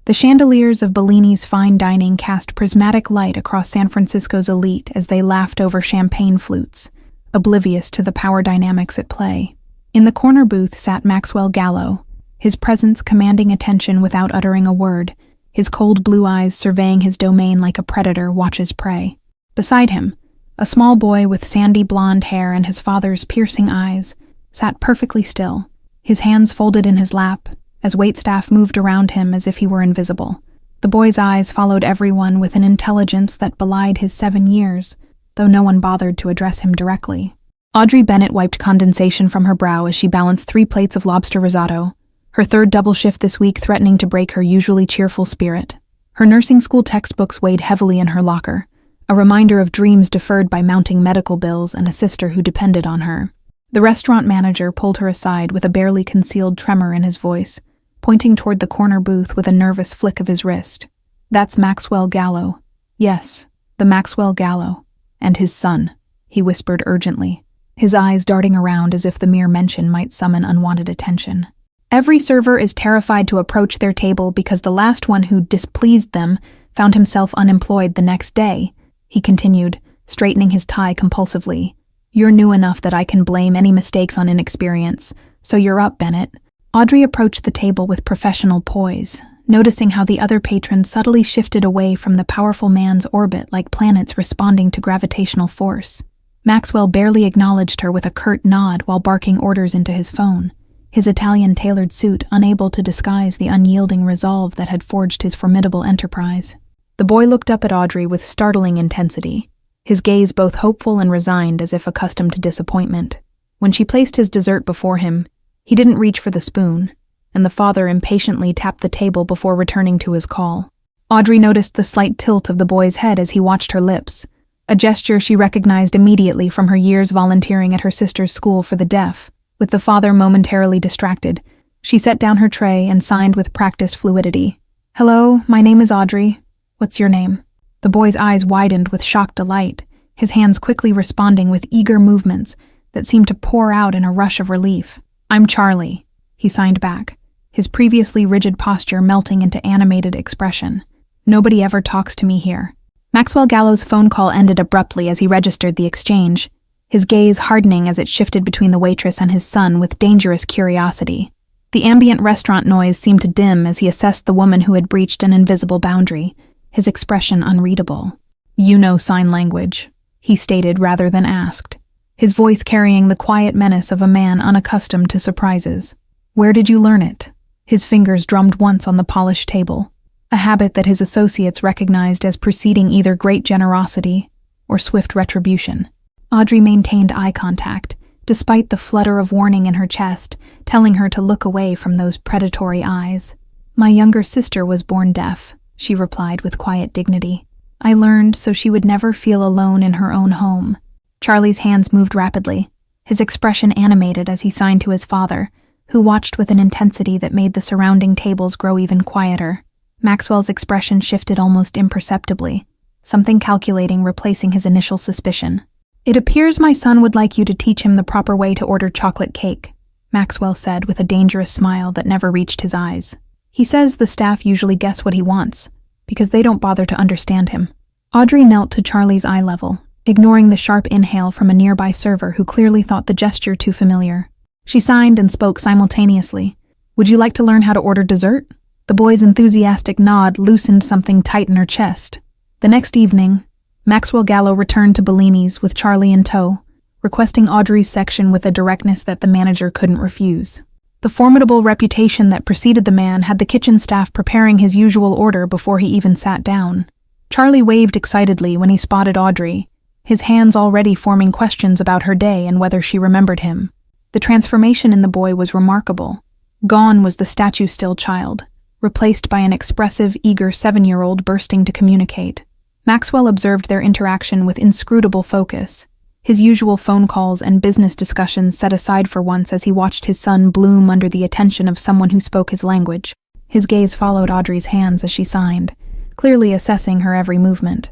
The chandeliers of Bellini's fine dining cast prismatic light across San Francisco's elite as they laughed over champagne flutes, oblivious to the power dynamics at play. In the corner booth sat Maxwell Gallow, his presence commanding attention without uttering a word, his cold blue eyes surveying his domain like a predator watches prey. Beside him, a small boy with sandy blonde hair and his father's piercing eyes sat perfectly still, his hands folded in his lap, as waitstaff moved around him as if he were invisible. The boy's eyes followed everyone with an intelligence that belied his 7 years, though no one bothered to address him directly. Audrey Bennett wiped condensation from her brow as she balanced 3 plates of lobster risotto, her third double shift this week threatening to break her usually cheerful spirit. Her nursing school textbooks weighed heavily in her locker, a reminder of dreams deferred by mounting medical bills and a sister who depended on her. The restaurant manager pulled her aside with a barely concealed tremor in his voice, pointing toward the corner booth with a nervous flick of his wrist. "That's Maxwell Gallow. Yes, the Maxwell Gallow. And his son," he whispered urgently, his eyes darting around as if the mere mention might summon unwanted attention. "Every server is terrified to approach their table because the last one who displeased them found himself unemployed the next day," he continued, straightening his tie compulsively. "You're new enough that I can blame any mistakes on inexperience, so you're up, Bennett." Audrey approached the table with professional poise, noticing how the other patrons subtly shifted away from the powerful man's orbit like planets responding to gravitational force. Maxwell barely acknowledged her with a curt nod while barking orders into his phone, his Italian-tailored suit unable to disguise the unyielding resolve that had forged his formidable enterprise. The boy looked up at Audrey with startling intensity, his gaze both hopeful and resigned as if accustomed to disappointment. When she placed his dessert before him, he didn't reach for the spoon, and the father impatiently tapped the table before returning to his call. Audrey noticed the slight tilt of the boy's head as he watched her lips, a gesture she recognized immediately from her years volunteering at her sister's school for the deaf. With the father momentarily distracted, she set down her tray and signed with practiced fluidity. "Hello, my name is Audrey. What's your name?" The boy's eyes widened with shocked delight, his hands quickly responding with eager movements that seemed to pour out in a rush of relief. "I'm Charlie," he signed back, his previously rigid posture melting into animated expression. "Nobody ever talks to me here." Maxwell Gallow's phone call ended abruptly as he registered the exchange, his gaze hardening as it shifted between the waitress and his son with dangerous curiosity. The ambient restaurant noise seemed to dim as he assessed the woman who had breached an invisible boundary, his expression unreadable. "You know sign language," he stated rather than asked, his voice carrying the quiet menace of a man unaccustomed to surprises. "Where did you learn it?" His fingers drummed once on the polished table, a habit that his associates recognized as preceding either great generosity or swift retribution. Audrey maintained eye contact, despite the flutter of warning in her chest, telling her to look away from those predatory eyes. "My younger sister was born deaf," she replied with quiet dignity. "I learned so she would never feel alone in her own home." Charlie's hands moved rapidly, his expression animated as he signed to his father, who watched with an intensity that made the surrounding tables grow even quieter. Maxwell's expression shifted almost imperceptibly, something calculating replacing his initial suspicion. "It appears my son would like you to teach him the proper way to order chocolate cake," Maxwell said with a dangerous smile that never reached his eyes. "He says the staff usually guess what he wants, because they don't bother to understand him." Audrey knelt to Charlie's eye level, ignoring the sharp inhale from a nearby server who clearly thought the gesture too familiar. She signed and spoke simultaneously. "Would you like to learn how to order dessert?" The boy's enthusiastic nod loosened something tight in her chest. The next evening, Maxwell Gallow returned to Bellini's with Charlie in tow, requesting Audrey's section with a directness that the manager couldn't refuse. The formidable reputation that preceded the man had the kitchen staff preparing his usual order before he even sat down. Charlie waved excitedly when he spotted Audrey, his hands already forming questions about her day and whether she remembered him. The transformation in the boy was remarkable. Gone was the statue-still child, replaced by an expressive, eager 7-year-old bursting to communicate. Maxwell observed their interaction with inscrutable focus, his usual phone calls and business discussions set aside for once as he watched his son bloom under the attention of someone who spoke his language. His gaze followed Audrey's hands as she signed, clearly assessing her every movement.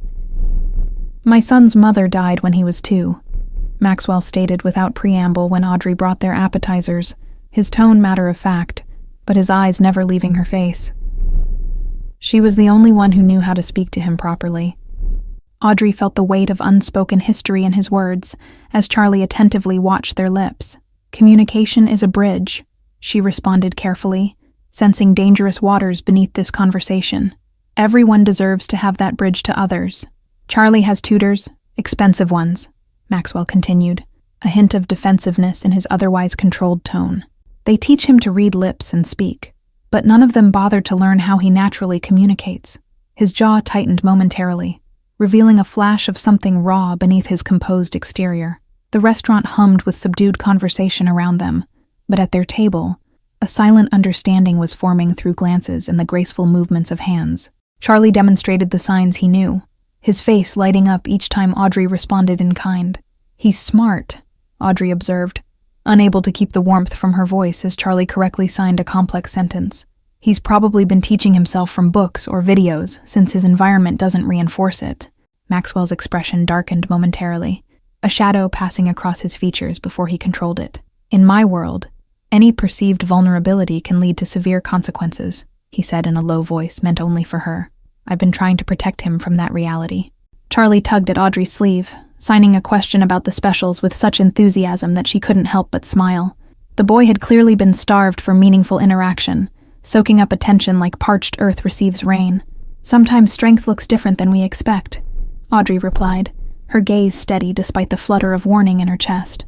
"My son's mother died when he was 2, Maxwell stated without preamble when Audrey brought their appetizers, his tone matter-of-fact, but his eyes never leaving her face. She was the only one who knew how to speak to him properly. Audrey felt the weight of unspoken history in his words as Charlie attentively watched their lips. "Communication is a bridge," she responded carefully, sensing dangerous waters beneath this conversation. "Everyone deserves to have that bridge to others. Charlie has tutors, expensive ones," Maxwell continued, a hint of defensiveness in his otherwise controlled tone. "They teach him to read lips and speak, but none of them bother to learn how he naturally communicates." His jaw tightened momentarily, revealing a flash of something raw beneath his composed exterior. The restaurant hummed with subdued conversation around them, but at their table, a silent understanding was forming through glances and the graceful movements of hands. Charlie demonstrated the signs he knew, his face lighting up each time Audrey responded in kind. "He's smart," Audrey observed, unable to keep the warmth from her voice as Charlie correctly signed a complex sentence. "He's probably been teaching himself from books or videos, since his environment doesn't reinforce it." Maxwell's expression darkened momentarily, a shadow passing across his features before he controlled it. "In my world, any perceived vulnerability can lead to severe consequences," he said in a low voice meant only for her. "I've been trying to protect him from that reality." Charlie tugged at Audrey's sleeve, signing a question about the specials with such enthusiasm that she couldn't help but smile. The boy had clearly been starved for meaningful interaction, soaking up attention like parched earth receives rain. "Sometimes strength looks different than we expect," Audrey replied, her gaze steady despite the flutter of warning in her chest.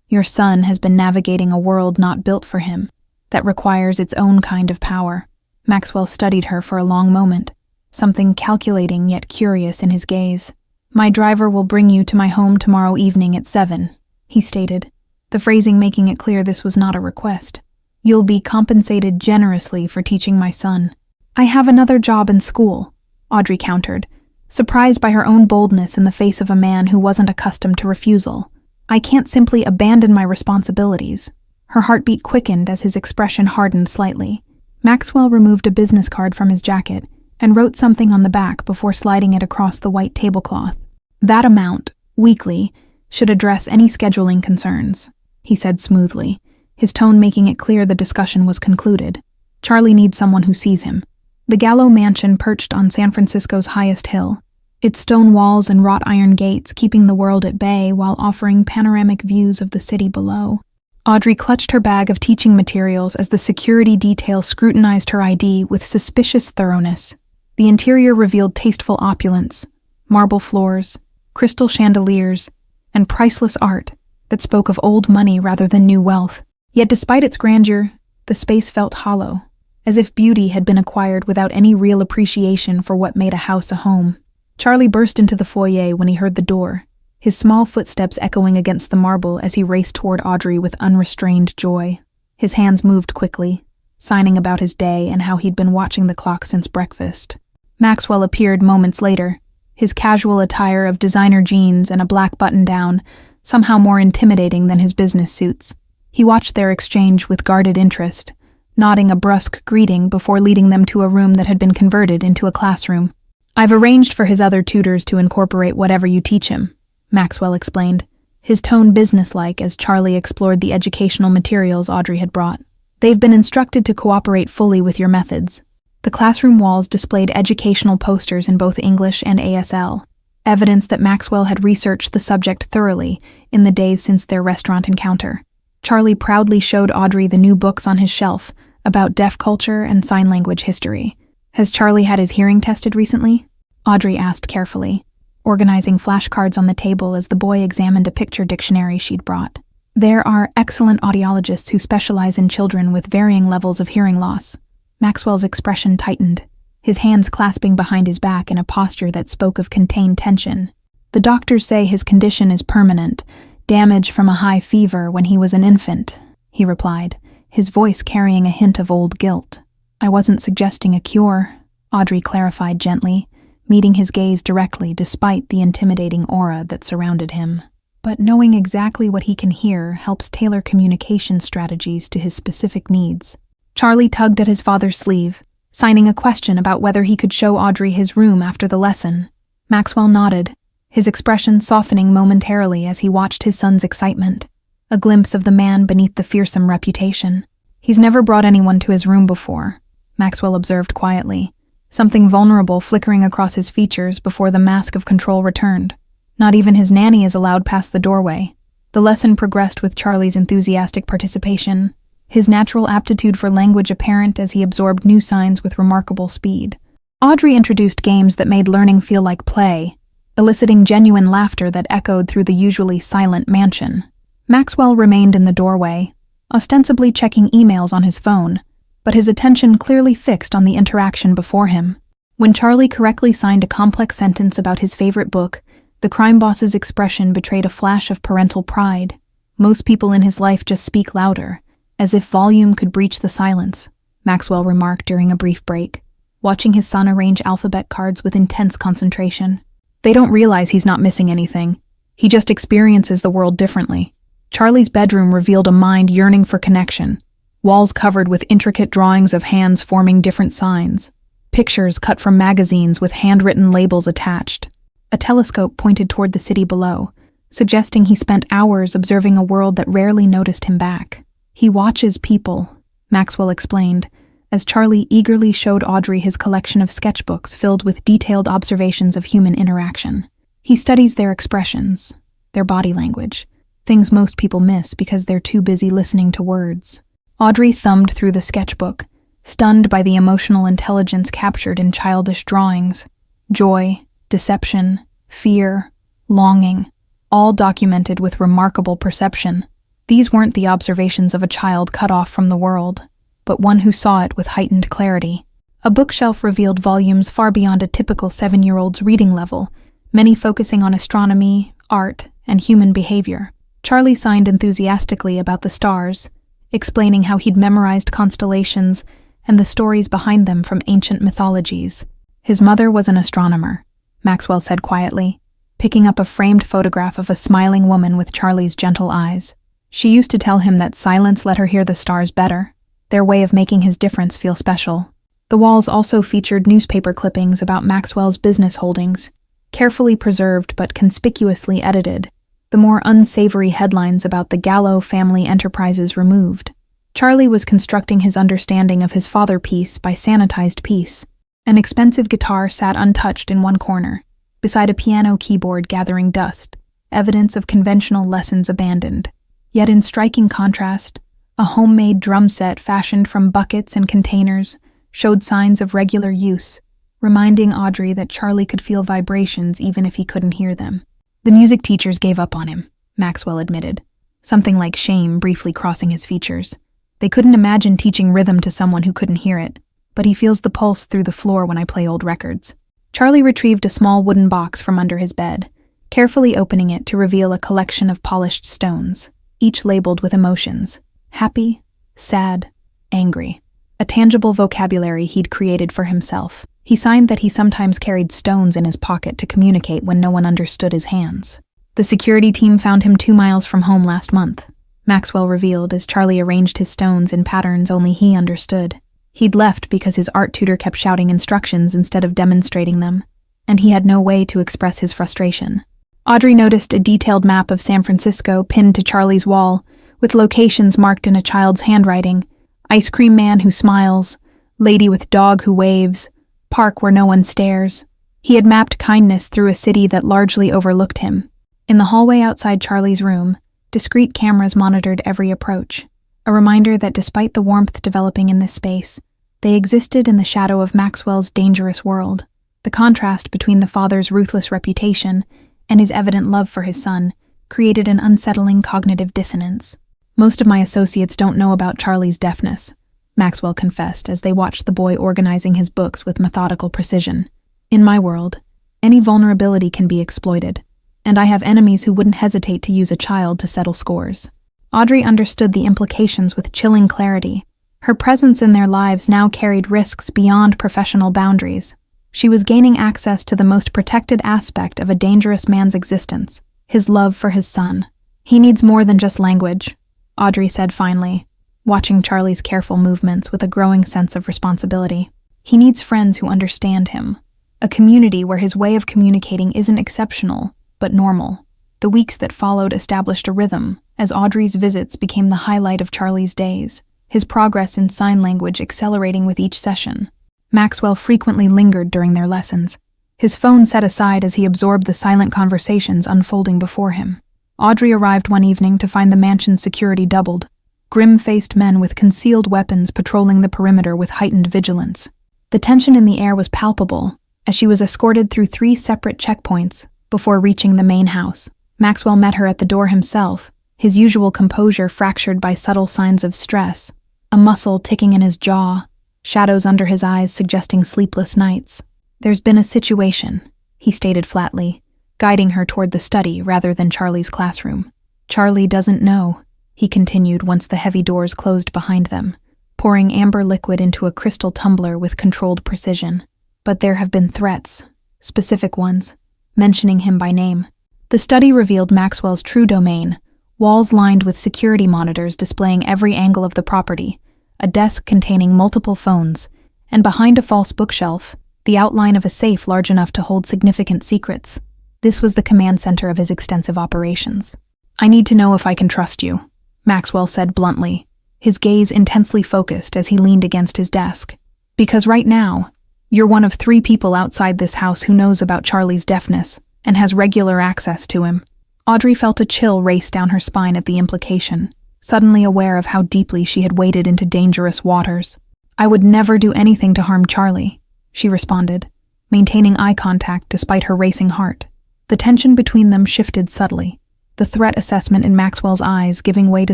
"Your son has been navigating a world not built for him, that requires its own kind of power." Maxwell studied her for a long moment, something calculating yet curious in his gaze. "My driver will bring you to my home tomorrow evening at 7, he stated, the phrasing making it clear this was not a request. "You'll be compensated generously for teaching my son." "I have another job in school," Audrey countered, surprised by her own boldness in the face of a man who wasn't accustomed to refusal. "I can't simply abandon my responsibilities." Her heartbeat quickened as his expression hardened slightly. Maxwell removed a business card from his jacket and wrote something on the back before sliding it across the white tablecloth. "That amount, weekly, should address any scheduling concerns," he said smoothly, his tone making it clear the discussion was concluded. "Charlie needs someone who sees him." The Gallow mansion perched on San Francisco's highest hill, its stone walls and wrought iron gates keeping the world at bay while offering panoramic views of the city below. Audrey clutched her bag of teaching materials as the security detail scrutinized her ID with suspicious thoroughness. The interior revealed tasteful opulence, marble floors, crystal chandeliers, and priceless art that spoke of old money rather than new wealth. Yet despite its grandeur, the space felt hollow, as if beauty had been acquired without any real appreciation for what made a house a home. Charlie burst into the foyer when he heard the door, his small footsteps echoing against the marble as he raced toward Audrey with unrestrained joy. His hands moved quickly, signing about his day and how he'd been watching the clock since breakfast. Maxwell appeared moments later, his casual attire of designer jeans and a black button-down, somehow more intimidating than his business suits. He watched their exchange with guarded interest, nodding a brusque greeting before leading them to a room that had been converted into a classroom. "I've arranged for his other tutors to incorporate whatever you teach him," Maxwell explained, his tone businesslike as Charlie explored the educational materials Audrey had brought. "They've been instructed to cooperate fully with your methods." The classroom walls displayed educational posters in both English and ASL, evidence that Maxwell had researched the subject thoroughly in the days since their restaurant encounter. Charlie proudly showed Audrey the new books on his shelf about deaf culture and sign language history. "Has Charlie had his hearing tested recently?" Audrey asked carefully, organizing flashcards on the table as the boy examined a picture dictionary she'd brought. "There are excellent audiologists who specialize in children with varying levels of hearing loss." Maxwell's expression tightened, his hands clasping behind his back in a posture that spoke of contained tension. "The doctors say his condition is permanent, damage from a high fever when he was an infant," he replied, his voice carrying a hint of old guilt. "I wasn't suggesting a cure," Audrey clarified gently, meeting his gaze directly despite the intimidating aura that surrounded him. "But knowing exactly what he can hear helps tailor communication strategies to his specific needs." Charlie tugged at his father's sleeve, signing a question about whether he could show Audrey his room after the lesson. Maxwell nodded, his expression softening momentarily as he watched his son's excitement, a glimpse of the man beneath the fearsome reputation. "He's never brought anyone to his room before," Maxwell observed quietly, something vulnerable flickering across his features before the mask of control returned. Not even his nanny is allowed past the doorway. The lesson progressed with Charlie's enthusiastic participation, his natural aptitude for language apparent as he absorbed new signs with remarkable speed. Audrey introduced games that made learning feel like play, eliciting genuine laughter that echoed through the usually silent mansion. Maxwell remained in the doorway, ostensibly checking emails on his phone, but his attention clearly fixed on the interaction before him. When Charlie correctly signed a complex sentence about his favorite book, the crime boss's expression betrayed a flash of parental pride. Most people in his life just speak louder, as if volume could breach the silence, Maxwell remarked during a brief break, watching his son arrange alphabet cards with intense concentration. They don't realize he's not missing anything. He just experiences the world differently. Charlie's bedroom revealed a mind yearning for connection, walls covered with intricate drawings of hands forming different signs, pictures cut from magazines with handwritten labels attached. A telescope pointed toward the city below, suggesting he spent hours observing a world that rarely noticed him back. He watches people, Maxwell explained, as Charlie eagerly showed Audrey his collection of sketchbooks filled with detailed observations of human interaction. He studies their expressions, their body language, things most people miss because they're too busy listening to words. Audrey thumbed through the sketchbook, stunned by the emotional intelligence captured in childish drawings. Joy, deception, fear, longing, all documented with remarkable perception. These weren't the observations of a child cut off from the world, but one who saw it with heightened clarity. A bookshelf revealed volumes far beyond a typical 7-year-old's reading level, many focusing on astronomy, art, and human behavior. Charlie signed enthusiastically about the stars, explaining how he'd memorized constellations and the stories behind them from ancient mythologies. His mother was an astronomer, Maxwell said quietly, picking up a framed photograph of a smiling woman with Charlie's gentle eyes. She used to tell him that silence let her hear the stars better, their way of making his difference feel special. The walls also featured newspaper clippings about Maxwell's business holdings, carefully preserved but conspicuously edited, the more unsavory headlines about the Gallow family enterprises removed. Charlie was constructing his understanding of his father piece by sanitized piece. An expensive guitar sat untouched in one corner, beside a piano keyboard gathering dust, evidence of conventional lessons abandoned. Yet in striking contrast, a homemade drum set fashioned from buckets and containers showed signs of regular use, reminding Audrey that Charlie could feel vibrations even if he couldn't hear them. The music teachers gave up on him, Maxwell admitted, something like shame briefly crossing his features. They couldn't imagine teaching rhythm to someone who couldn't hear it, but he feels the pulse through the floor when I play old records. Charlie retrieved a small wooden box from under his bed, carefully opening it to reveal a collection of polished stones, each labeled with emotions: happy, sad, angry. A tangible vocabulary he'd created for himself. He signed that he sometimes carried stones in his pocket to communicate when no one understood his hands. The security team found him 2 miles from home last month, Maxwell revealed as Charlie arranged his stones in patterns only he understood. He'd left because his art tutor kept shouting instructions instead of demonstrating them, and he had no way to express his frustration. Audrey noticed a detailed map of San Francisco pinned to Charlie's wall, with locations marked in a child's handwriting: ice cream man who smiles, lady with dog who waves, park where no one stares. He had mapped kindness through a city that largely overlooked him. In the hallway outside Charlie's room, discreet cameras monitored every approach, a reminder that despite the warmth developing in this space, they existed in the shadow of Maxwell's dangerous world. The contrast between the father's ruthless reputation and his evident love for his son created an unsettling cognitive dissonance. Most of my associates don't know about Charlie's deafness, Maxwell confessed as they watched the boy organizing his books with methodical precision. In my world, any vulnerability can be exploited, and I have enemies who wouldn't hesitate to use a child to settle scores. Audrey understood the implications with chilling clarity. Her presence in their lives now carried risks beyond professional boundaries. She was gaining access to the most protected aspect of a dangerous man's existence, his love for his son. He needs more than just language, Audrey said finally, watching Charlie's careful movements with a growing sense of responsibility. He needs friends who understand him, a community where his way of communicating isn't exceptional, but normal. The weeks that followed established a rhythm, as Audrey's visits became the highlight of Charlie's days. his progress in sign language accelerating with each session. Maxwell frequently lingered during their lessons, his phone set aside as he absorbed the silent conversations unfolding before him. Audrey arrived one evening to find the mansion's security doubled, grim-faced men with concealed weapons patrolling the perimeter with heightened vigilance. The tension in the air was palpable as she was escorted through 3 separate checkpoints before reaching the main house. Maxwell met her at the door himself, his usual composure fractured by subtle signs of stress, a muscle ticking in his jaw, shadows under his eyes suggesting sleepless nights. "There's been a situation," he stated flatly, guiding her toward the study rather than Charlie's classroom. "Charlie doesn't know," he continued once the heavy doors closed behind them, pouring amber liquid into a crystal tumbler with controlled precision. "But there have been threats, specific ones, mentioning him by name." The study revealed Maxwell's true domain, walls lined with security monitors displaying every angle of the property, a desk containing multiple phones, and behind a false bookshelf, the outline of a safe large enough to hold significant secrets. This was the command center of his extensive operations. "I need to know if I can trust you," Maxwell said bluntly, his gaze intensely focused as he leaned against his desk. "Because right now, you're one of 3 people outside this house who knows about Charlie's deafness and has regular access to him." Audrey felt a chill race down her spine at the implication, suddenly aware of how deeply she had waded into dangerous waters. "I would never do anything to harm Charlie," she responded, maintaining eye contact despite her racing heart. The tension between them shifted subtly, the threat assessment in Maxwell's eyes giving way to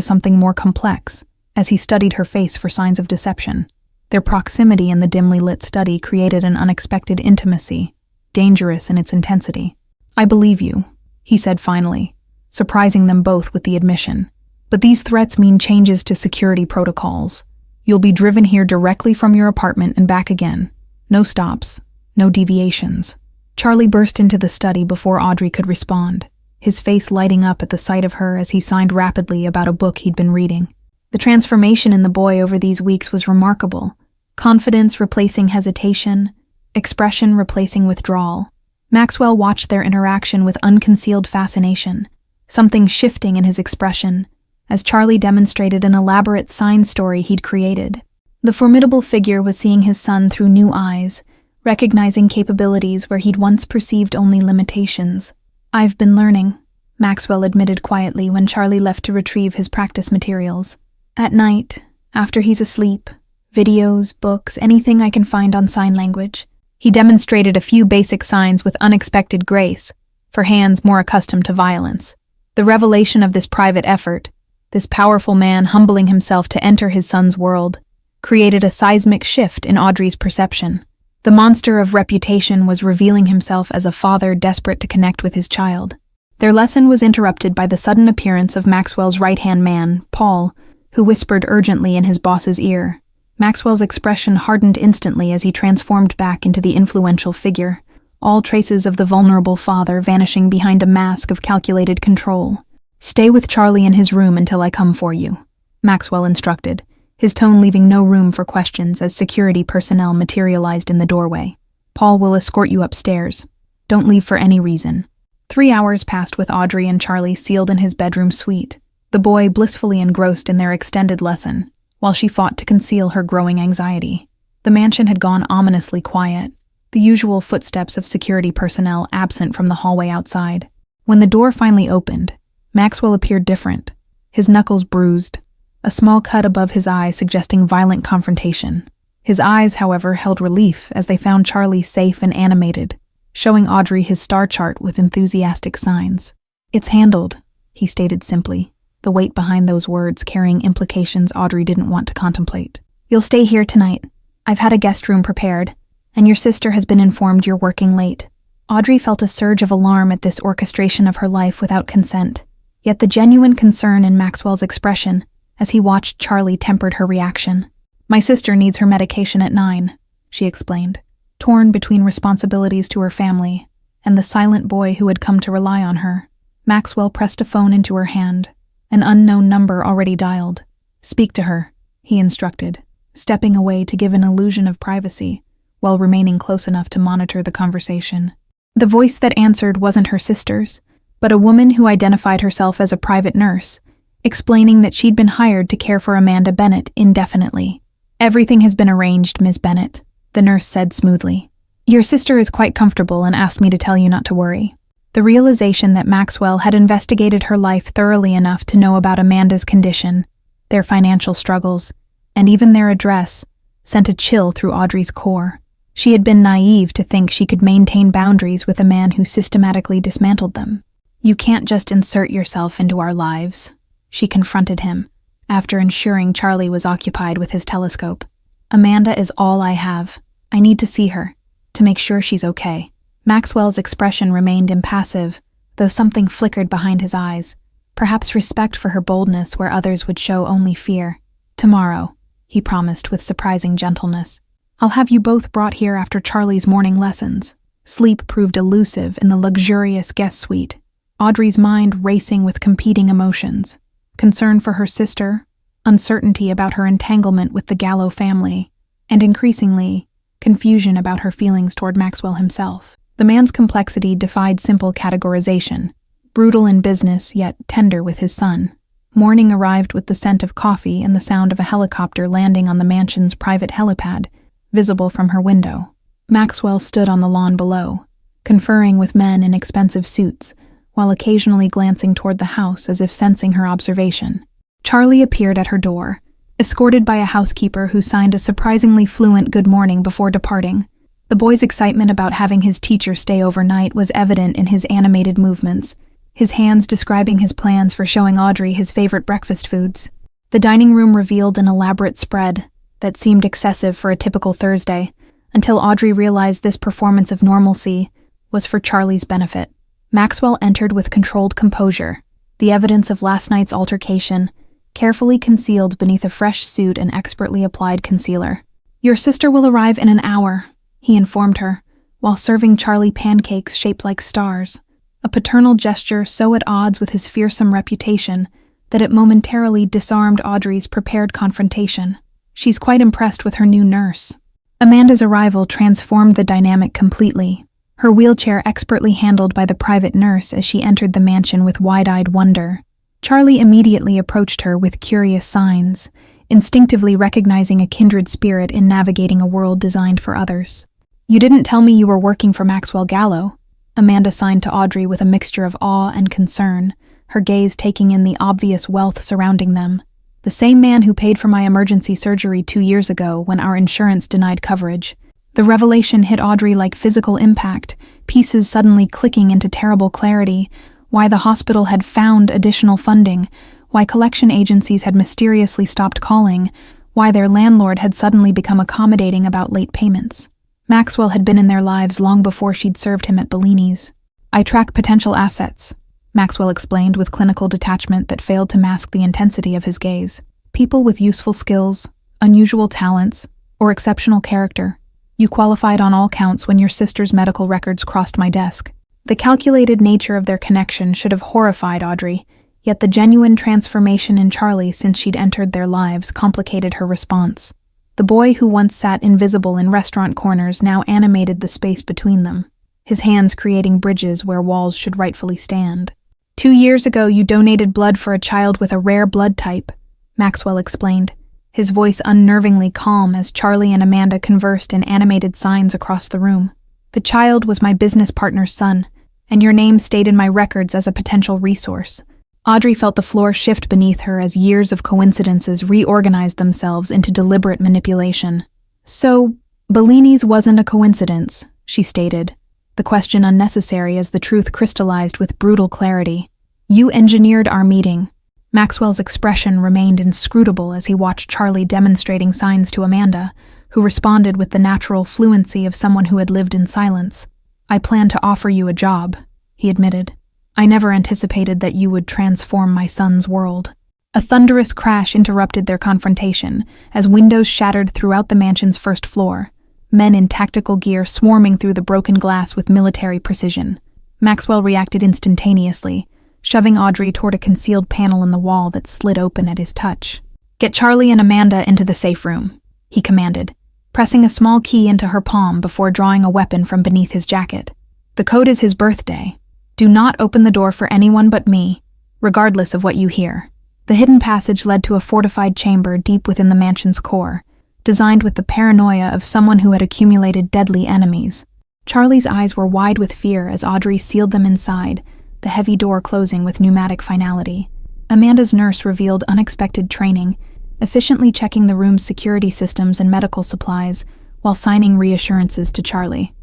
something more complex as he studied her face for signs of deception. Their proximity in the dimly lit study created an unexpected intimacy, dangerous in its intensity. "I believe you," he said finally, surprising them both with the admission. "But these threats mean changes to security protocols. You'll be driven here directly from your apartment and back again. No stops, no deviations." Charlie burst into the study before Audrey could respond, his face lighting up at the sight of her as he signed rapidly about a book he'd been reading. The transformation in the boy over these weeks was remarkable, confidence replacing hesitation, expression replacing withdrawal. Maxwell watched their interaction with unconcealed fascination, something shifting in his expression, as Charlie demonstrated an elaborate sign story he'd created. The formidable figure was seeing his son through new eyes, recognizing capabilities where he'd once perceived only limitations. "I've been learning," Maxwell admitted quietly when Charlie left to retrieve his practice materials. "At night, after he's asleep, videos, books, anything I can find on sign language." He demonstrated a few basic signs with unexpected grace, for hands more accustomed to violence. The revelation of this private effort, this powerful man humbling himself to enter his son's world, created a seismic shift in Audrey's perception. The monster of reputation was revealing himself as a father desperate to connect with his child. Their lesson was interrupted by the sudden appearance of Maxwell's right-hand man, Paul, who whispered urgently in his boss's ear. Maxwell's expression hardened instantly as he transformed back into the influential figure, all traces of the vulnerable father vanishing behind a mask of calculated control. "Stay with Charlie in his room until I come for you," Maxwell instructed, his tone leaving no room for questions as security personnel materialized in the doorway. "Paul will escort you upstairs. Don't leave for any reason." 3 hours passed with Audrey and Charlie sealed in his bedroom suite, the boy blissfully engrossed in their extended lesson, while she fought to conceal her growing anxiety. The mansion had gone ominously quiet, the usual footsteps of security personnel absent from the hallway outside. When the door finally opened, Maxwell appeared different, his knuckles bruised, a small cut above his eye suggesting violent confrontation. His eyes, however, held relief as they found Charlie safe and animated, showing Audrey his star chart with enthusiastic signs. "It's handled," he stated simply, the weight behind those words carrying implications Audrey didn't want to contemplate. "You'll stay here tonight. I've had a guest room prepared, and your sister has been informed you're working late." Audrey felt a surge of alarm at this orchestration of her life without consent, yet the genuine concern in Maxwell's expression as he watched Charlie tempered her reaction. "My sister needs her medication at 9, she explained, torn between responsibilities to her family and the silent boy who had come to rely on her. Maxwell pressed a phone into her hand, an unknown number already dialed. "Speak to her," he instructed, stepping away to give an illusion of privacy, while remaining close enough to monitor the conversation. The voice that answered wasn't her sister's, but a woman who identified herself as a private nurse, explaining that she'd been hired to care for Amanda Bennett indefinitely. "Everything has been arranged, Ms. Bennett," the nurse said smoothly. "Your sister is quite comfortable and asked me to tell you not to worry." The realization that Maxwell had investigated her life thoroughly enough to know about Amanda's condition, their financial struggles, and even their address, sent a chill through Audrey's core. She had been naive to think she could maintain boundaries with a man who systematically dismantled them. "You can't just insert yourself into our lives," she confronted him, after ensuring Charlie was occupied with his telescope. "Amanda is all I have. I need to see her, to make sure she's okay." Maxwell's expression remained impassive, though something flickered behind his eyes, perhaps respect for her boldness where others would show only fear. "Tomorrow," he promised with surprising gentleness. "I'll have you both brought here after Charlie's morning lessons." Sleep proved elusive in the luxurious guest suite, Audrey's mind racing with competing emotions. Concern for her sister, uncertainty about her entanglement with the Gallow family, and increasingly, confusion about her feelings toward Maxwell himself. The man's complexity defied simple categorization, brutal in business yet tender with his son. Morning arrived with the scent of coffee and the sound of a helicopter landing on the mansion's private helipad, visible from her window. Maxwell stood on the lawn below, conferring with men in expensive suits, while occasionally glancing toward the house as if sensing her observation. Charlie appeared at her door, escorted by a housekeeper who signed a surprisingly fluent good morning before departing. The boy's excitement about having his teacher stay overnight was evident in his animated movements, his hands describing his plans for showing Audrey his favorite breakfast foods. The dining room revealed an elaborate spread that seemed excessive for a typical Thursday, until Audrey realized this performance of normalcy was for Charlie's benefit. Maxwell entered with controlled composure, the evidence of last night's altercation carefully concealed beneath a fresh suit and expertly applied concealer. "Your sister will arrive in an hour," he informed her, while serving Charlie pancakes shaped like stars, a paternal gesture so at odds with his fearsome reputation that it momentarily disarmed Audrey's prepared confrontation. "She's quite impressed with her new nurse." Amanda's arrival transformed the dynamic completely, her wheelchair expertly handled by the private nurse as she entered the mansion with wide-eyed wonder. Charlie immediately approached her with curious signs, instinctively recognizing a kindred spirit in navigating a world designed for others. "You didn't tell me you were working for Maxwell Gallow," Amanda signed to Audrey with a mixture of awe and concern, her gaze taking in the obvious wealth surrounding them. "The same man who paid for my emergency surgery 2 years ago when our insurance denied coverage." The revelation hit Audrey like physical impact, pieces suddenly clicking into terrible clarity, why the hospital had found additional funding, why collection agencies had mysteriously stopped calling, why their landlord had suddenly become accommodating about late payments. Maxwell had been in their lives long before she'd served him at Bellini's. "I track potential assets," Maxwell explained with clinical detachment that failed to mask the intensity of his gaze. "People with useful skills, unusual talents, or exceptional character. You qualified on all counts when your sister's medical records crossed my desk." The calculated nature of their connection should have horrified Audrey, yet the genuine transformation in Charlie since she'd entered their lives complicated her response. The boy who once sat invisible in restaurant corners now animated the space between them, his hands creating bridges where walls should rightfully stand. 2 years ago, you donated blood for a child with a rare blood type," Maxwell explained, his voice unnervingly calm as Charlie and Amanda conversed in animated signs across the room. "The child was my business partner's son, and your name stayed in my records as a potential resource." Audrey felt the floor shift beneath her as years of coincidences reorganized themselves into deliberate manipulation. "So, Bellini's wasn't a coincidence," she stated, the question unnecessary as the truth crystallized with brutal clarity. "You engineered our meeting." Maxwell's expression remained inscrutable as he watched Charlie demonstrating signs to Amanda, who responded with the natural fluency of someone who had lived in silence. "I plan to offer you a job," he admitted. "I never anticipated that you would transform my son's world." A thunderous crash interrupted their confrontation as windows shattered throughout the mansion's first floor, men in tactical gear swarming through the broken glass with military precision. Maxwell reacted instantaneously, shoving Audrey toward a concealed panel in the wall that slid open at his touch. "Get Charlie and Amanda into the safe room," he commanded, pressing a small key into her palm before drawing a weapon from beneath his jacket. "The code is his birthday. Do not open the door for anyone but me, regardless of what you hear." The hidden passage led to a fortified chamber deep within the mansion's core, designed with the paranoia of someone who had accumulated deadly enemies. Charlie's eyes were wide with fear as Audrey sealed them inside, the heavy door closing with pneumatic finality. Amanda's nurse revealed unexpected training, efficiently checking the room's security systems and medical supplies while signing reassurances to Charlie.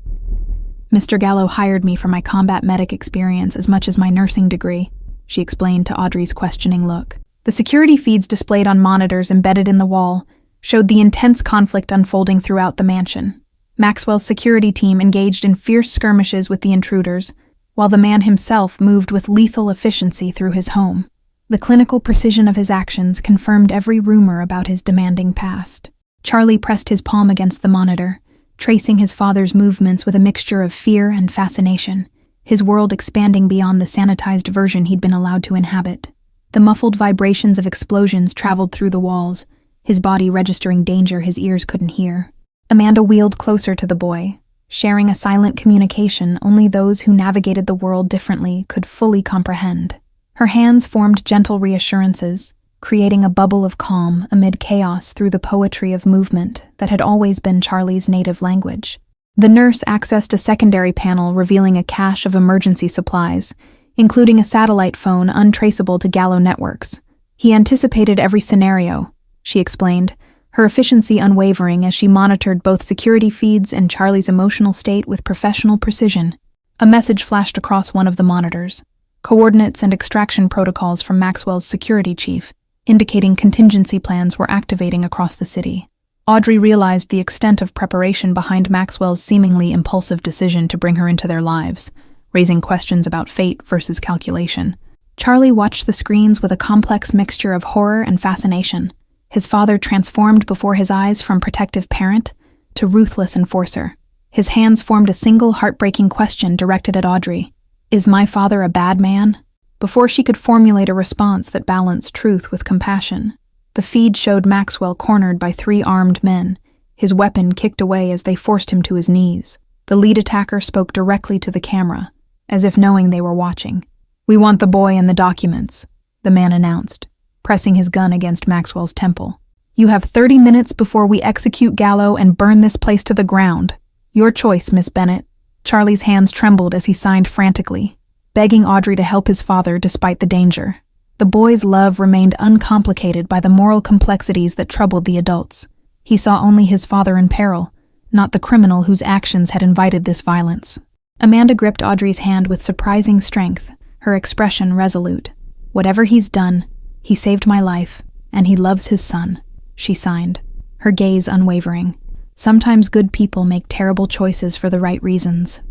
Mr. Gallow hired me for my combat medic experience as much as my nursing degree, she explained to Audrey's questioning look. The security feeds displayed on monitors embedded in the wall showed the intense conflict unfolding throughout the mansion. Maxwell's security team engaged in fierce skirmishes with the intruders, while the man himself moved with lethal efficiency through his home. The clinical precision of his actions confirmed every rumor about his demanding past. Charlie pressed his palm against the monitor, tracing his father's movements with a mixture of fear and fascination, his world expanding beyond the sanitized version he'd been allowed to inhabit. The muffled vibrations of explosions traveled through the walls, his body registering danger his ears couldn't hear. Amanda wheeled closer to the boy, sharing a silent communication only those who navigated the world differently could fully comprehend. Her hands formed gentle reassurances, creating a bubble of calm amid chaos through the poetry of movement that had always been Charlie's native language. The nurse accessed a secondary panel revealing a cache of emergency supplies, including a satellite phone untraceable to Gallow networks. He anticipated every scenario, she explained, her efficiency unwavering as she monitored both security feeds and Charlie's emotional state with professional precision. A message flashed across one of the monitors, coordinates and extraction protocols from Maxwell's security chief, indicating contingency plans were activating across the city. Audrey realized the extent of preparation behind Maxwell's seemingly impulsive decision to bring her into their lives, raising questions about fate versus calculation. Charlie watched the screens with a complex mixture of horror and fascination, his father transformed before his eyes from protective parent to ruthless enforcer. His hands formed a single heartbreaking question directed at Audrey. Is my father a bad man? Before she could formulate a response that balanced truth with compassion, the feed showed Maxwell cornered by 3 armed men, his weapon kicked away as they forced him to his knees. The lead attacker spoke directly to the camera, as if knowing they were watching. "We want the boy and the documents," the man announced, pressing his gun against Maxwell's temple. "You have 30 minutes before we execute Gallow and burn this place to the ground. Your choice, Miss Bennett." Charlie's hands trembled as he signed frantically, begging Audrey to help his father despite the danger. The boy's love remained uncomplicated by the moral complexities that troubled the adults. He saw only his father in peril, not the criminal whose actions had invited this violence. Amanda gripped Audrey's hand with surprising strength, her expression resolute. "Whatever he's done, he saved my life, and he loves his son," she signed, her gaze unwavering. Sometimes good people make terrible choices for the right reasons.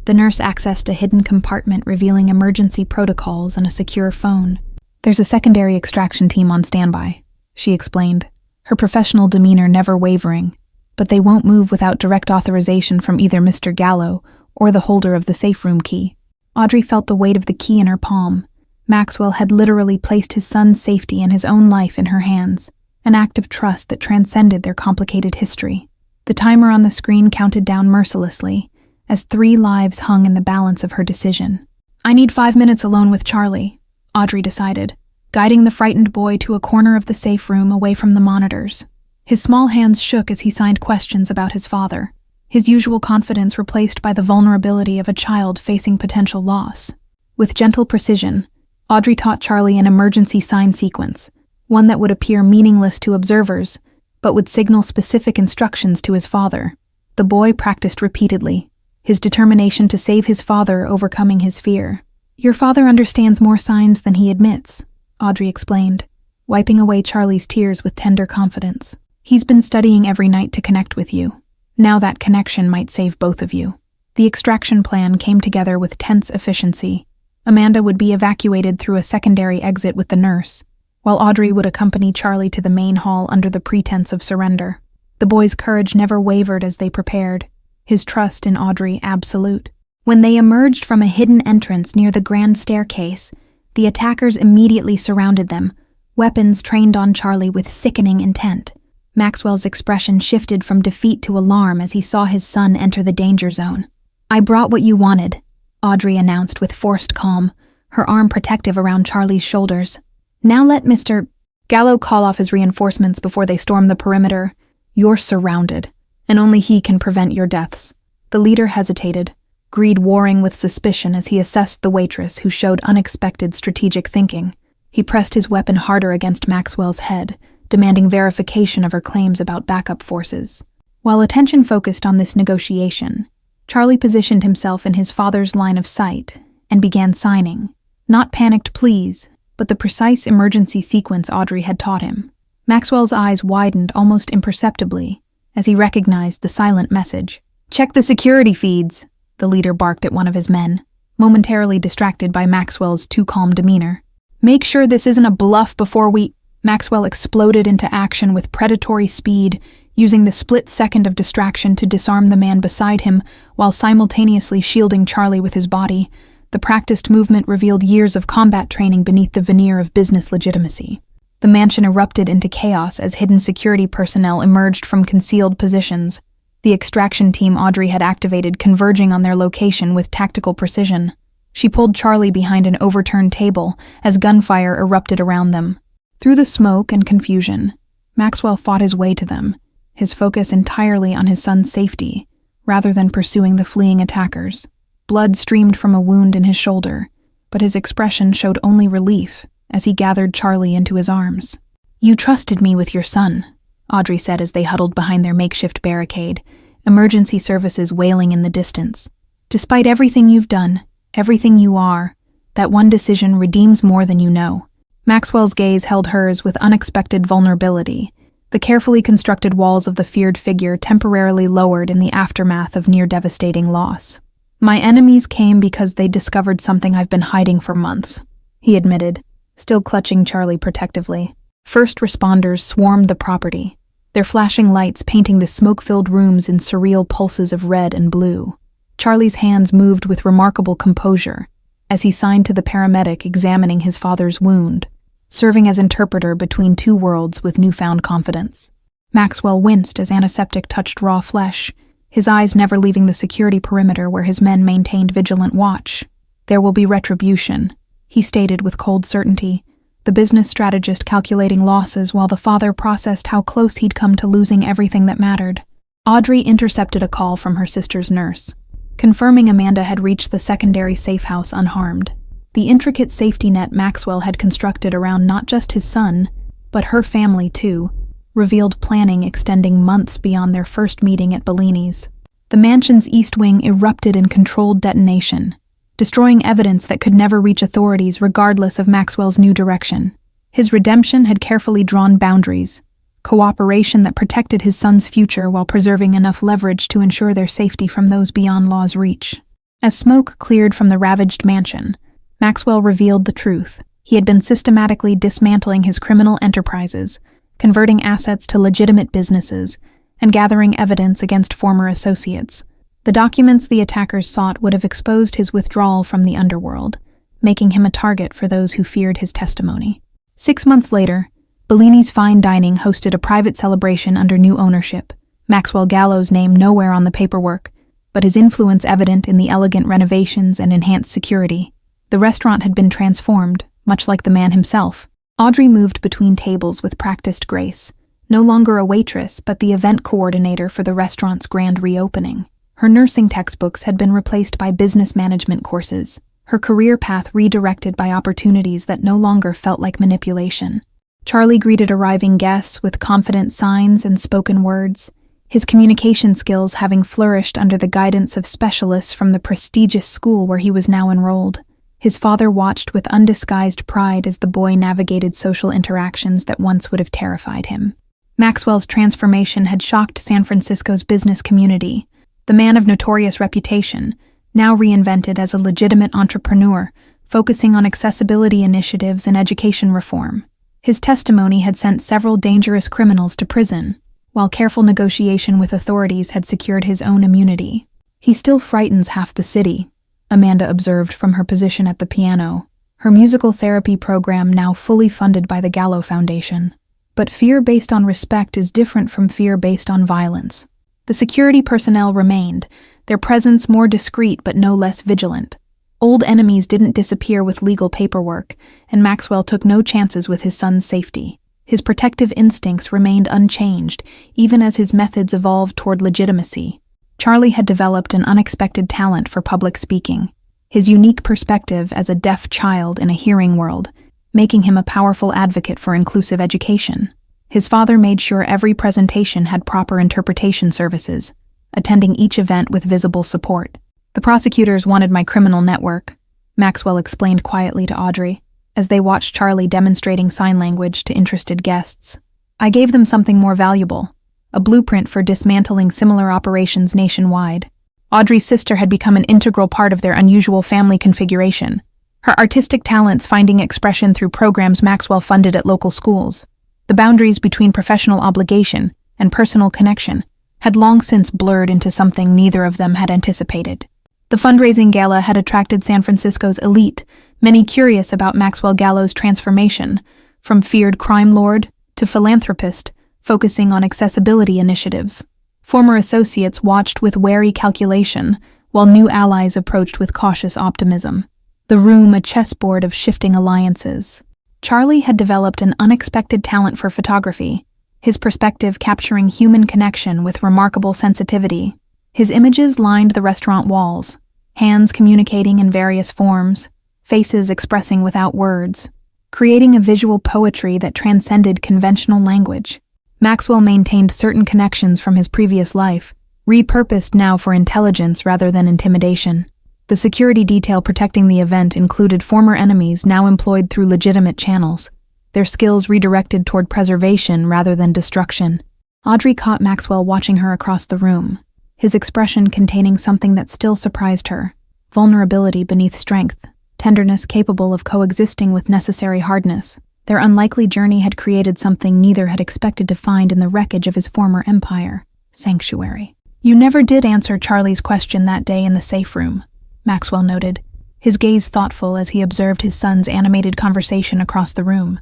The nurse accessed a hidden compartment revealing emergency protocols and a secure phone. "There's a secondary extraction team on standby," she explained, her professional demeanor never wavering, "but they won't move without direct authorization from either Mr. Gallow or the holder of the safe room key." Audrey felt the weight of the key in her palm. Maxwell had literally placed his son's safety and his own life in her hands, an act of trust that transcended their complicated history. The timer on the screen counted down mercilessly, as 3 lives hung in the balance of her decision. "I need 5 minutes alone with Charlie," Audrey decided, guiding the frightened boy to a corner of the safe room away from the monitors. His small hands shook as he signed questions about his father, his usual confidence replaced by the vulnerability of a child facing potential loss. With gentle precision, Audrey taught Charlie an emergency sign sequence, one that would appear meaningless to observers, but would signal specific instructions to his father. The boy practiced repeatedly, his determination to save his father overcoming his fear. "Your father understands more signs than he admits," Audrey explained, wiping away Charlie's tears with tender confidence. "He's been studying every night to connect with you. Now that connection might save both of you." The extraction plan came together with tense efficiency. Amanda would be evacuated through a secondary exit with the nurse, while Audrey would accompany Charlie to the main hall under the pretense of surrender. The boy's courage never wavered as they prepared, his trust in Audrey absolute. When they emerged from a hidden entrance near the grand staircase, the attackers immediately surrounded them, weapons trained on Charlie with sickening intent. Maxwell's expression shifted from defeat to alarm as he saw his son enter the danger zone. "I brought what you wanted," Audrey announced with forced calm, her arm protective around Charlie's shoulders. Now let Mr. Gallow call off his reinforcements before they storm the perimeter. You're surrounded, and only he can prevent your deaths." The leader hesitated, greed warring with suspicion as he assessed the waitress who showed unexpected strategic thinking. He pressed his weapon harder against Maxwell's head, demanding verification of her claims about backup forces. While attention focused on this negotiation, Charlie positioned himself in his father's line of sight and began signing, not panicked pleas, but the precise emergency sequence Audrey had taught him. Maxwell's eyes widened almost imperceptibly as he recognized the silent message. "Check the security feeds," the leader barked at one of his men, momentarily distracted by Maxwell's too calm demeanor. "Make sure this isn't a bluff before we—" Maxwell exploded into action with predatory speed, using the split second of distraction to disarm the man beside him while simultaneously shielding Charlie with his body. The practiced movement revealed years of combat training beneath the veneer of business legitimacy. The mansion erupted into chaos as hidden security personnel emerged from concealed positions, the extraction team Audrey had activated converging on their location with tactical precision. She pulled Charlie behind an overturned table as gunfire erupted around them. Through the smoke and confusion, Maxwell fought his way to them, his focus entirely on his son's safety, rather than pursuing the fleeing attackers. Blood streamed from a wound in his shoulder, but his expression showed only relief as he gathered Charlie into his arms. "You trusted me with your son," Audrey said as they huddled behind their makeshift barricade, emergency services wailing in the distance. "Despite everything you've done, everything you are, that one decision redeems more than you know." Maxwell's gaze held hers with unexpected vulnerability, the carefully constructed walls of the feared figure temporarily lowered in the aftermath of near-devastating loss. "My enemies came because they discovered something I've been hiding for months," he admitted, still clutching Charlie protectively. First responders swarmed the property, their flashing lights painting the smoke-filled rooms in surreal pulses of red and blue. Charlie's hands moved with remarkable composure as he signed to the paramedic examining his father's wound, serving as interpreter between two worlds with newfound confidence. Maxwell winced as antiseptic touched raw flesh, his eyes never leaving the security perimeter where his men maintained vigilant watch. "There will be retribution," he stated with cold certainty, the business strategist calculating losses while the father processed how close he'd come to losing everything that mattered. Audrey intercepted a call from her sister's nurse, confirming Amanda had reached the secondary safe house unharmed. The intricate safety net Maxwell had constructed around not just his son, but her family too, revealed planning extending months beyond their first meeting at Bellini's. The mansion's east wing erupted in controlled detonation, destroying evidence that could never reach authorities regardless of Maxwell's new direction. His redemption had carefully drawn boundaries, cooperation that protected his son's future while preserving enough leverage to ensure their safety from those beyond law's reach. As smoke cleared from the ravaged mansion, Maxwell revealed the truth. He had been systematically dismantling his criminal enterprises, converting assets to legitimate businesses, and gathering evidence against former associates. The documents the attackers sought would have exposed his withdrawal from the underworld, making him a target for those who feared his testimony. 6 months later, Bellini's Fine Dining hosted a private celebration under new ownership, Maxwell Gallow's name nowhere on the paperwork, but his influence evident in the elegant renovations and enhanced security. The restaurant had been transformed, much like the man himself. Audrey moved between tables with practiced grace, no longer a waitress but the event coordinator for the restaurant's grand reopening. Her nursing textbooks had been replaced by business management courses, her career path redirected by opportunities that no longer felt like manipulation. Charlie greeted arriving guests with confident signs and spoken words, his communication skills having flourished under the guidance of specialists from the prestigious school where he was now enrolled. His father watched with undisguised pride as the boy navigated social interactions that once would have terrified him. Maxwell's transformation had shocked San Francisco's business community. The man of notorious reputation, now reinvented as a legitimate entrepreneur, focusing on accessibility initiatives and education reform. His testimony had sent several dangerous criminals to prison, while careful negotiation with authorities had secured his own immunity. "He still frightens half the city," Amanda observed from her position at the piano, her musical therapy program now fully funded by the Gallow Foundation. But fear based on respect is different from fear based on violence. The security personnel remained, their presence more discreet but no less vigilant. Old enemies didn't disappear with legal paperwork, and Maxwell took no chances with his son's safety. His protective instincts remained unchanged, even as his methods evolved toward legitimacy. Charlie had developed an unexpected talent for public speaking, his unique perspective as a deaf child in a hearing world, making him a powerful advocate for inclusive education. His father made sure every presentation had proper interpretation services, attending each event with visible support. "The prosecutors wanted my criminal network," Maxwell explained quietly to Audrey, as they watched Charlie demonstrating sign language to interested guests. "I gave them something more valuable, a blueprint for dismantling similar operations nationwide." Audrey's sister had become an integral part of their unusual family configuration, her artistic talents finding expression through programs Maxwell funded at local schools. The boundaries between professional obligation and personal connection had long since blurred into something neither of them had anticipated. The fundraising gala had attracted San Francisco's elite, many curious about Maxwell Gallow's transformation, from feared crime lord to philanthropist, focusing on accessibility initiatives. Former associates watched with wary calculation, while new allies approached with cautious optimism. The room a chessboard of shifting alliances. Charlie had developed an unexpected talent for photography, his perspective capturing human connection with remarkable sensitivity. His images lined the restaurant walls, hands communicating in various forms, faces expressing without words, creating a visual poetry that transcended conventional language. Maxwell maintained certain connections from his previous life, repurposed now for intelligence rather than intimidation. The security detail protecting the event included former enemies now employed through legitimate channels, their skills redirected toward preservation rather than destruction. Audrey caught Maxwell watching her across the room, his expression containing something that still surprised her: vulnerability beneath strength, tenderness capable of coexisting with necessary hardness. Their unlikely journey had created something neither had expected to find in the wreckage of his former empire: sanctuary. "You never did answer Charlie's question that day in the safe room," Maxwell noted, his gaze thoughtful as he observed his son's animated conversation across the room.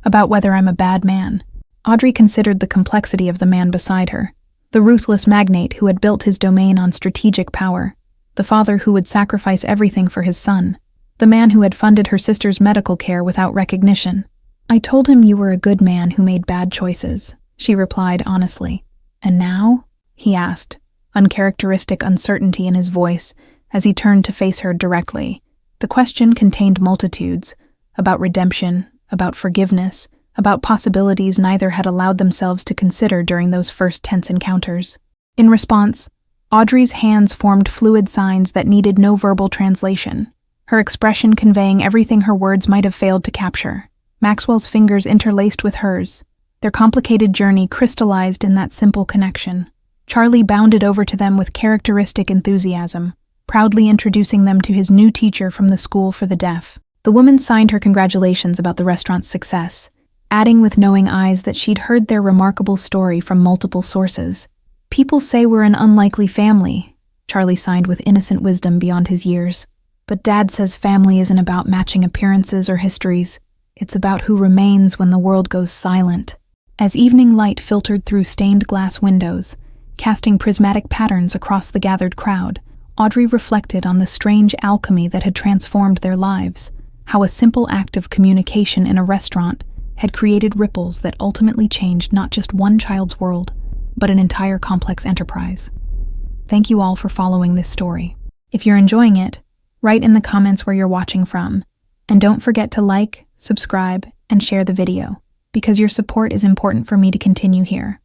"About whether I'm a bad man." Audrey considered the complexity of the man beside her, the ruthless magnate who had built his domain on strategic power, the father who would sacrifice everything for his son, the man who had funded her sister's medical care without recognition. "I told him you were a good man who made bad choices," she replied honestly. "And now?" he asked, uncharacteristic uncertainty in his voice as he turned to face her directly. The question contained multitudes, about redemption, about forgiveness, about possibilities neither had allowed themselves to consider during those first tense encounters. In response, Audrey's hands formed fluid signs that needed no verbal translation, her expression conveying everything her words might have failed to capture. Maxwell's fingers interlaced with hers, their complicated journey crystallized in that simple connection. Charlie bounded over to them with characteristic enthusiasm, proudly introducing them to his new teacher from the school for the deaf. The woman signed her congratulations about the restaurant's success, adding with knowing eyes that she'd heard their remarkable story from multiple sources. "People say we're an unlikely family," Charlie signed with innocent wisdom beyond his years. "But Dad says family isn't about matching appearances or histories. It's about who remains when the world goes silent." As evening light filtered through stained glass windows, casting prismatic patterns across the gathered crowd, Audrey reflected on the strange alchemy that had transformed their lives, how a simple act of communication in a restaurant had created ripples that ultimately changed not just one child's world, but an entire complex enterprise. Thank you all for following this story. If you're enjoying it, write in the comments where you're watching from, and don't forget to like, subscribe, and share the video, because your support is important for me to continue here.